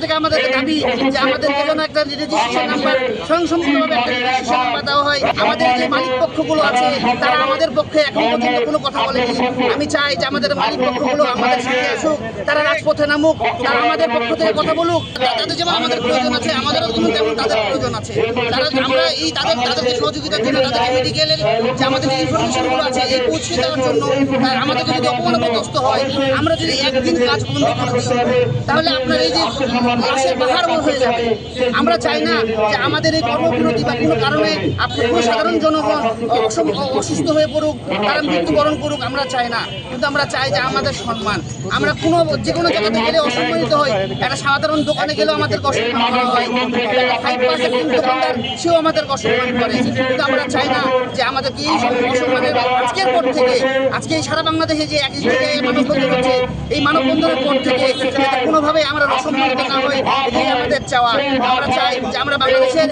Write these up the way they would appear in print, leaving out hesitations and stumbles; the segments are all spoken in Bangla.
থেকে আমাদের দাবি যে আমাদেরকে যেন একটা রেজিস্ট্রেশন নাম্বার স্বয়ংসম্পূর্ণভাবে একটা রেজিস্ট্রেশন নাম্বার দেওয়া হয়। আমাদের যে মালিক পক্ষগুলো আছে তারা আমাদের পক্ষে এখন পর্যন্ত কোনো কথা বলেনি। আমি চাই যে আমাদের মালিক পক্ষগুলো আমাদের সাথে আসুক, তারা রাজপথে নামুক, তারা আমাদের পক্ষ থেকে কথা বলুক। তাদের যেমন আমাদের প্রয়োজন আছে, আমাদেরও তেমন তাদের প্রয়োজন আছে। আমরা এই তাদেরকে সহযোগিতার জন্য, তাদেরকে মেডিকেলের যে আমাদের যে ইনফরমেশনগুলো আছে এই পৌঁছে দেওয়ার জন্য আমাদেরকে যদি অপমানগ্রস্ত হয়, আমরা যদি একদিন কাজ বন্ধ করে দিই তাহলে আপনার এই যে লাশের পাহাড় হয়ে যাবে। আমরা চাই না যে আমাদের এই কর্মবিরতি বা কোনো কারণে কোনো সাধারণ জনগণ অসুস্থ হয়ে পড়ুক, তারা মৃত্যুবরণ করুক, আমরা চাই না। কিন্তু আমরা চাই যে আমাদের সম্মান, আমরা যে কোনো জায়গাতে গেলে অসম্মানিত হই। একটা সাধারণ দোকানে গেলেও আমাদেরকে অসম্মান করা হয়, একটা 5% দোকানদার সেও আমাদেরকে অসম্মান করে। কিন্তু আমরা চাই না যে আমাদেরকে এই অসম্মানের আজকের পর থেকে, আজকে এই সারা বাংলাদেশে যে এক জায়গায় মানববন্ধন হচ্ছে, এই মানববন্ধনের পর থেকে কোনোভাবে আমরা অসম্মানিত না হই, এটাই আমাদের চাওয়া। আমরা চাই যে আমরা বাংলাদেশের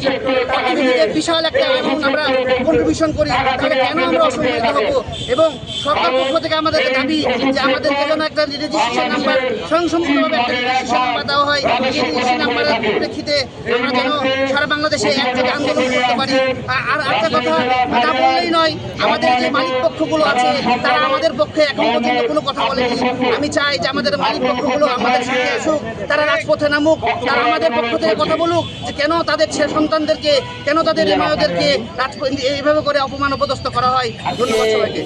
অর্থনীতিতে বিশাল একটা অ্যামাউন্ট আমরা কন্ট্রিবিউশন করি, তাহলে কেন আমরা অসম্মানিত হব? এবং সরকার পক্ষ থেকে আমাদের দাবি যে আমাদেরকে যেন একটা রেজিস্ট্রেশন নাম্বার স্বয়ংসম্পূর্ণভাবে একটা রেজিস্ট্রেশন নাম্বার দেওয়া হয়। এই রেজিস্ট্রেশন নাম্বারের প্রেক্ষিতে আমরা যেন সারা বাংলাদেশে এক জায়গায় আন্দোলন করতে পারি। আর একটা কথা তা বললেই নয়, আমাদের যে মালিক পক্ষগুলো আছে তারা আমাদের পক্ষে এখন পর্যন্ত কোনো কথা বলেনি। আমি চাই যে আমাদের মালিক পক্ষগুলো আমাদের সাথে আসুক, তারা রাজপথে নামুক, তারা আমাদের পক্ষ থেকে কথা বলুক যে কেন তাদের সন্তানদেরকে, কেন তাদের মেয়েদেরকে এইভাবে করে অপমান অপদস্থ করা হয়। ধন্যবাদ সবাইকে।